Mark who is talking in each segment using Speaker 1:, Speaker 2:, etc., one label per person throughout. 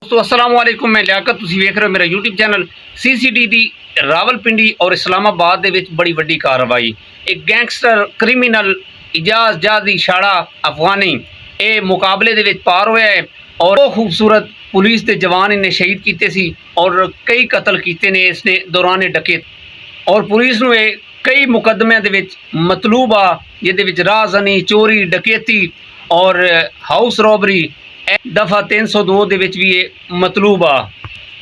Speaker 1: दोस्तों अस्सलाम वालेकुम। मैं लियाकत, तुसीं वेख रहे हो मेरा यूट्यूब चैनल। CCD दी रावलपिंडी और इस्लामाबाद दे विच बड़ी वड्डी कार्रवाई। एक गैंगस्टर क्रिमिनल इजाज़ जादी शाड़ा अफगानी ये मुकाबले दे विच पार होया है और बहुत खूबसूरत पुलिस के जवान इन्हें शहीद कीते सी और कई कतल कीते ने इसने दौरान डकैत और पुलिस नूं कई मुकदमिਆਂ ਦੇ ਵਿੱਚ मतलूब आ जिहदे विच राहज़नी, चोरी, डकैती और हाउस रॉबरी दफ़ा 302 ਦੇ ਵਿੱਚ भी ये मतलूब आ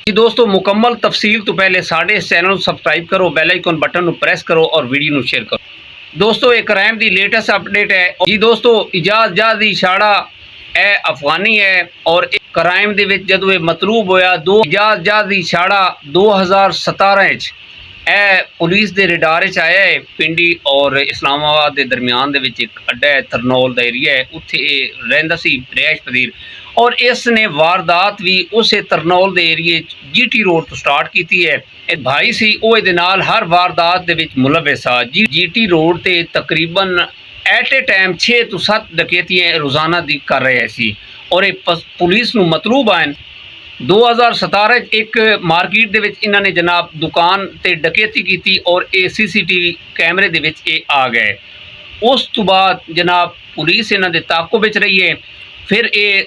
Speaker 1: जी। दोस्तों मुकम्मल तफसील तो पहले साढ़े इस चैनल को सबसक्राइब करो, बैल आइकन बटन को प्रेस करो और वीडियो को शेयर करो। दोस्तों एक क्राइम की लेटेस्ट अपडेट है जी। दोस्तों इजाज़ जादी शाड़ा है अफगानी है और एक क्राइम के विच जदों ये मतलूब होया दो इजाज़ जादी शाड़ा 2017 ए पुलिस के रिडार आया है। पिंडी और इस्लामाबाद के दरमियान दे विच एक अड्डा है, तरनौल का एरिया है, उत्थे रहिंदा सी रिहाइश पजीर और इसने वारदात भी उस तरनौल के एरिए GT रोड तो स्टार्ट की है। एक भाई सी वो इहदे नाल हर वारदात दे विच मुलविस आ। GT रोड ते तकरीबन एट ए टाइम 6 तो 7 डकैतियां रोज़ाना दी कर रहे सी और ये पुलिस नूं मतलूब आन। 2017 एक मार्केट दे विच इन्हां ने जनाब दुकान ते डकैती की और ये CCTV कैमरे दे विच ये आ गए। उस तो बाद जनाब पुलिस इन्हां दे ताक़ुब विच रही है, फिर ये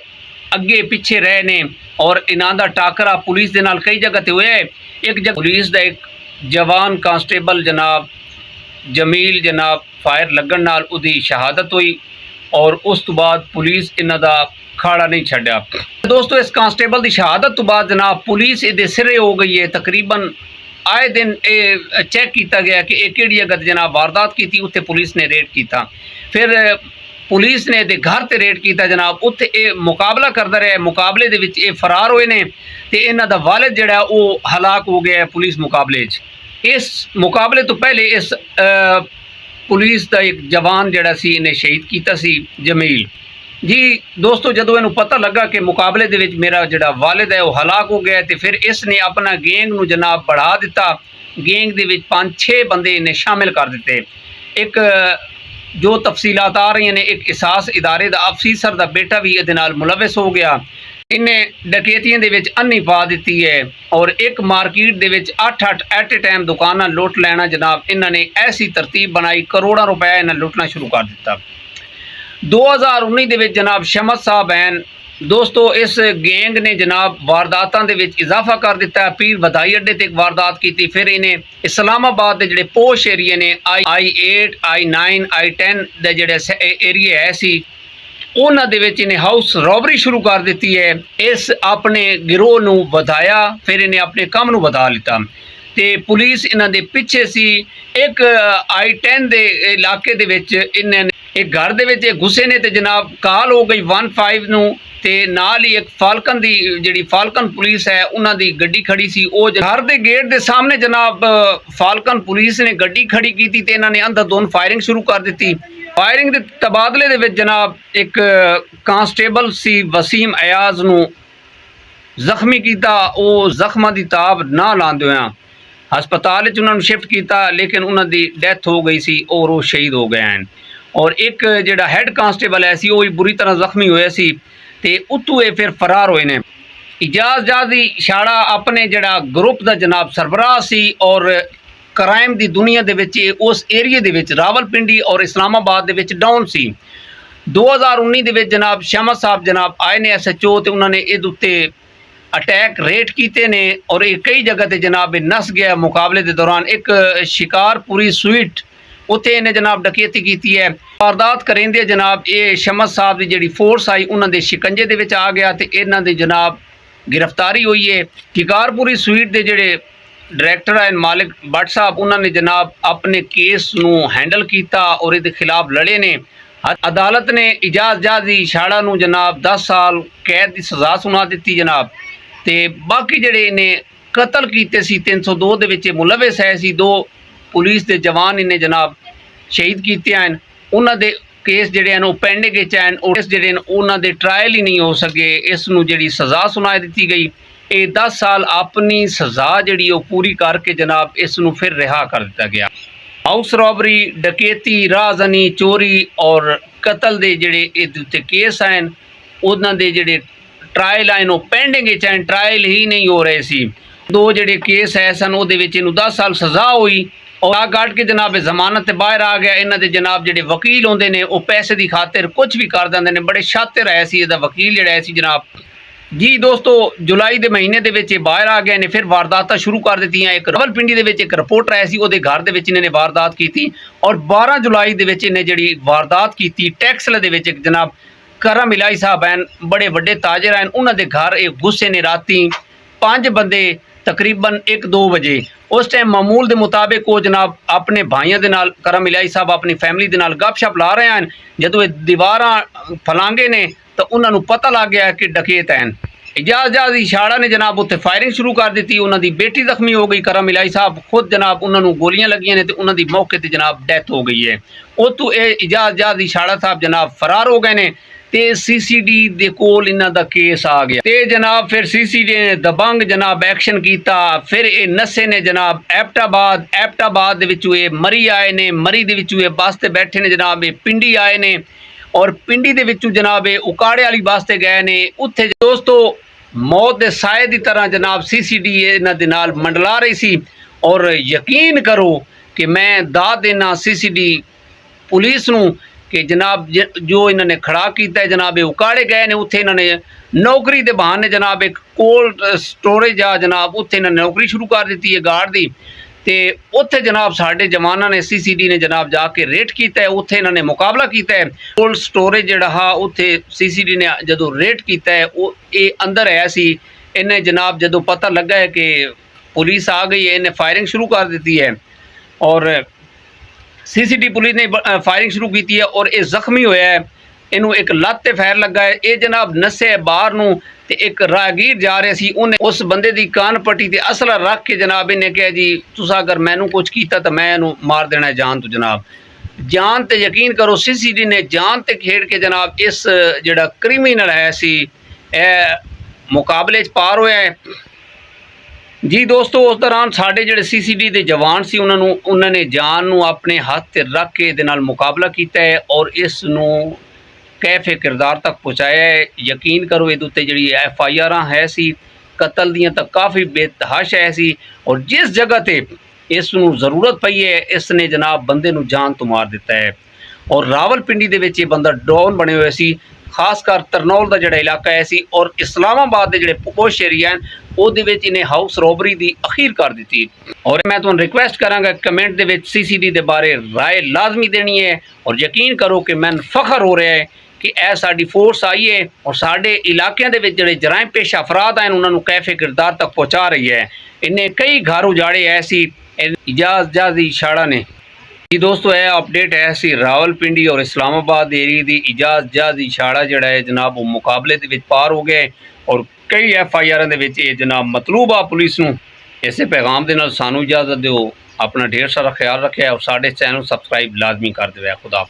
Speaker 1: अगे पिछे रहे ने और इन्हां दा टाकरा पुलिस दे नाल कई जगह ते होया है। एक जगह पुलिस दा एक जवान कांस्टेबल जनाब जमील जनाब फायर लगन नाल उहदी शहादत हुई और उस तो बाद पुलिस इन्हां दा खाड़ा नहीं छड्या। दोस्तों इस कांस्टेबल की शहादत तो बाद जनाब पुलिस ये सिरे हो गई है। तकरीबन आए दिन चेक किया गया कि एक जगह जनाब वारदात की थी, उत्थे पुलिस ने रेड किया। फिर पुलिस ने दे घर ते रेड किया जनाब, उत्थे ये मुकाबला करता रहा। मुकाबले दे विच ये फरार होए ने ते इन्हां दा वालिद जिहड़ा वो हलाक हो गया है पुलिस मुकाबले च। इस मुकाबले तो पहले इस पुलिस का एक जवान जिहड़ा सी इन्हें शहीद किया सी जमील जी। दोस्तों जदों इन्हूं पता लगा कि मुकाबले दे विच मेरा जिहड़ा वालिद है वो हलाक हो गया तो फिर इसने अपना गैंग नूं जनाब बढ़ा दिता। गैंग दे विच 5-6 बंदे इन्हें शामिल कर दिते। एक जो तफसीलात आ रही ने, एक एहसास इदारे का अफसर का बेटा भी इहदे नाल मुलविस हो गया। इन्हें डकैतियों के विच अन्नी पा दी है और एक मार्केट दे विच 8-8 एट ए टाइम दुकाना लुट लेना जनाब इन्होंने ऐसी तरतीब बनाई, करोड़ों रुपया इन्हें लुटना शुरू कर दिता। 2019 दे विच जनाब शमद साहब हैं। दोस्तों इस गैंग ने जनाब वारदातां दे विच इजाफा कर दिता। पीर बधाई अड्डे ते एक वारदात की, फिर इन्हें इस्लामाबाद के जिहड़े पोश एरिए ने I8 I9 I10 दे जिहड़े एरिए है सी उन्हां दे विच इन्हें हाउस रॉबरी शुरू कर दी है। इस अपने गिरोह नूं वधाया, फिर इन्हें अपने काम नूं वधा लिता ते पुलिस इन्हां दे पिछे सी। एक I10 दे इलाके दे विच इन्हें एक घर दे विच घुसे ने ते जनाब कॉल हो गई 15 नूं ते नाल ही एक फाल्कन दी जिहड़ी फाल्कन पुलिस है उन्हां दी गड्डी खड़ी सी। वो घर दे गेट दे सामने जनाब फाल्कन पुलिस ने गड्डी खड़ी की ते इन्हां ने अंधाधुंध फायरिंग शुरू कर दी। फायरिंग के तबादले दे विच जनाब एक कांस्टेबल सी वसीम अयाज नूं जख्मी किया। वो जख्मां दी ताब ना लांदे होया हस्पताल च उन्होंने शिफ्ट किया, लेकिन उन्होंने डेथ हो गई सी और वो शहीद हो गए हैं। और एक जिहड़ा हैड कांस्टेबल है सी वो भी बुरी तरह जख्मी होया सी ते उत्तों ये फिर फरार होए ने। इजाज़ जादी शाड़ा अपने जिहड़ा ग्रुप का जनाब सरबराह सी और क्राइम की दुनिया दे विच उस एरिए दे विच रावलपिंडी और इस्लामाबाद दे विच डाउन सी। 2019 दे विच जनाब शमद साहब जनाब आए ने SHO ते उन्होंने इहदे उत्ते अटैक रेट किए ने और ये कई जगह ते जनाब नस गया। मुकाबले के दौरान एक शिकारपुरी स्वीट उत्थे इन्हें जनाब डकैती की है। वारदात करेंदे जनाब ये शमद साहब की जिहड़ी फोर्स आई उन्होंने शिकंजे दे विच आ गया तो इन्हां दी जनाब गिरफ्तारी हुई है। शिकारपुरी स्वीट के जिहड़े डायरैक्टर हैं मालिक भट्ट साहब उन्होंने जनाब अपने केस नूं हैंडल किया और इहदे खिलाफ लड़े ने। अदालत ने इजाज़ जादी शाड़ा नूं जनाब 10 साल कैद की सज़ा सुना दी जनाब ते बाकी जिहड़े इन्हें कतल कीते सी 302 दे विच मुलविस है सी। 2 पुलिस के जवान इन्हें जनाब शहीद किए हैं। उन्हां दे केस जिहड़े हैं पेंडिंग विच हैं और इस जिहड़े उन्हां दे ट्रायल ही नहीं हो सके। इस नूं जिहड़ी सज़ा सुना दी गई ये 10 साल अपनी सज़ा जिहड़ी पूरी करके जनाब इस नूं फिर रिहा कर दिता गया। हाउस रॉबरी, डकैती, राहज़नी, चोरी और कतल के जिहड़े इहदे उत्ते केस हैं उन्हां दे जिहड़े ਟਰਾਇਲ ਆਏ ਨੂੰ ਪੈਂਡਿੰਗ ਵਿੱਚ ਐਨ ਟਰਾਇਲ ਹੀ ਨਹੀਂ ਹੋ ਰਹੇ ਸੀ। ਦੋ ਜਿਹੜੇ ਕੇਸ ਹੈ ਸਨ ਉਹਦੇ ਵਿੱਚ ਇਹਨੂੰ 10 ਸਾਲ ਸਜ਼ਾ ਹੋਈ और आ काट के जनाब जमानत ते बाहर आ गया। इन्होंने जनाब जेडे वकील होंगे ने वो पैसे की खातिर कुछ भी कर देंगे ने। बड़े शातिर है सी इहदा वकील जिहड़ा है सी जनाब जी। दोस्तों जुलाई के महीने दे विच बाहर आ गए ने, फिर वारदात शुरू कर दी। एक रावलपिंडी दे विच एक रिपोर्टर आया सी, उहदे घर दे विच इन्होंने वारदात की थी और 12 जुलाई दे विच इन्हें जिहड़ी वारदात की टैक्सल दे विच एक जनाब करम इलाही साहब हैं, बड़े वड्डे ताजर हैं, उन्होंने घर एक गुस्से ने राती 5 बंदे तकरीबन 1-2 बजे उस टाइम मामूल के मुताबिक वो जनाब अपने भाइयों के नाल करम इलाही साहब अपनी फैमिली के नाल गपशप ला रहे हैं। जदों दीवार फलांगे ने तो उन्होंने पता लग गया कि डकैत हैं। इजाज़ इशाड़ा ने जनाब उत्थे फायरिंग शुरू कर दी। उन्होंने बेटी जख्मी हो गई। करम इलाही साहब खुद जनाब उन्होंने गोलियां लगियां ने तो उन्होंने मौके पर जनाब डेथ हो गई है। उतों इजाज़ इशाड़ा साहब जनाब फरार हो गए ने ते CCD दे कोल इन्हां दा केस आ गया ते जनाब फिर CCD ने दबंग जनाब एक्शन किया। फिर ये नशे ने जनाब एबटाबाद दे विचों ये मरी आए ने, मरी दे विचों ये बस ते बैठे ने जनाब ये पिंडी आए ने और पिंडी दे विचों जनाब ये उकाड़े वाली बस ते गए ने। उत्थे दोस्तों मौत दे साए दी तरह जनाब CCD इन्हां दे नाल मंडला रही सी। और यकीन करो कि मैं दाद देना CCD पुलिस नूं कि जनाब जो इन्होंने खड़ा किया है जनाब ये उकाड़े गए ने। उत्थे इन्होंने नौकरी के बहाने जनाब एक कोल्ड स्टोरेज आ जनाब उत्थे इन्होंने नौकरी शुरू कर दी है गार्ड की। तो उत्थे जनाब साढ़े जवानों ने CCD ने जनाब जाके रेड किया है। उत्थे इन्होंने मुकाबला किया है। कोल्ड स्टोरेज जिहड़ा हा उत्थे CCD ने जदों रेड किया है वो ये अंदर आया सी। इन्हें जनाब जदों पता लगा है कि पुलिस आ गई है इन्हें फायरिंग शुरू कर दी है और CCD पुलिस ने फायरिंग शुरू की है और ये जख्मी होया है। इनू एक लत्त ते फायर लगा है। ये जनाब नसे बाहर नूं ते एक राहगीर जा रहा सी, उन्हें उस बंदे की कान पट्टी ते असला रख के जनाब इन्हें कहा जी तुसा अगर मैनू कुछ किया तो मैं इनू मार देना है जान। तो जनाब जान ते यकीन करो CCD ने जान ते खेड़ के जनाब इस जिहड़ा क्रिमिनल है सी मुकाबले च पार होया है जी। दोस्तों उस दौरान साढ़े जिहड़े CCD के जवान सी उन्होंने जान नूं अपने हाथ ते रख के दे नाल मुकाबला किया है और इस नूं कैफे किरदार तक पहुँचाया है। यकीन करो ये उत्ते जिहड़ी FIR है सी कतल दियां तक काफ़ी बेतहाश है सी और जिस जगह ते इस नूं ज़रूरत पई है इसने जनाब बंदे नूं जान तो मार दिता है। और रावलपिंडी दे विच ये बंदा डॉन बने हुए सी, खासकर तरनौल का जिहड़ा इलाका है सी और इस्लामाबाद के जिहड़े पोश एरिया हैं ਉਹਦੇ ਵਿੱਚ इन्हें हाउस रॉबरी की अखीर कर दी। और मैं तुहानूं रिक्वेस्ट करांगा कमेंट दे विच CCD के बारे राय लाजमी देनी है और यकीन करो कि मैं फखर हो रहा है कि यह साडी फोर्स आई है और साडे इलाकों के जिहड़े जराइम पेश अफराद हैं उन्होंने कैफे किरदार तक पहुँचा रही है। इन्हें कई घर उजाड़े ऐसी इजाज़ इशाड़ा ने जी। दोस्तों यह अपडेट है सी रावलपिंडी और इस्लामाबाद एरिए की। इजाज़ इशाड़ा जिहड़ा है जनाब वो मुकाबले के विच पार हो गए और कई FIR दे विच ये जनाब मतलूब आ पुलिस नूं। इसे पैगाम दे नाल सानू इजाज़त दिओ। अपना ढेर सारा ख्याल रखिया और साडे चैनल सबसक्राइब लाजमी कर दिओ। खुदा।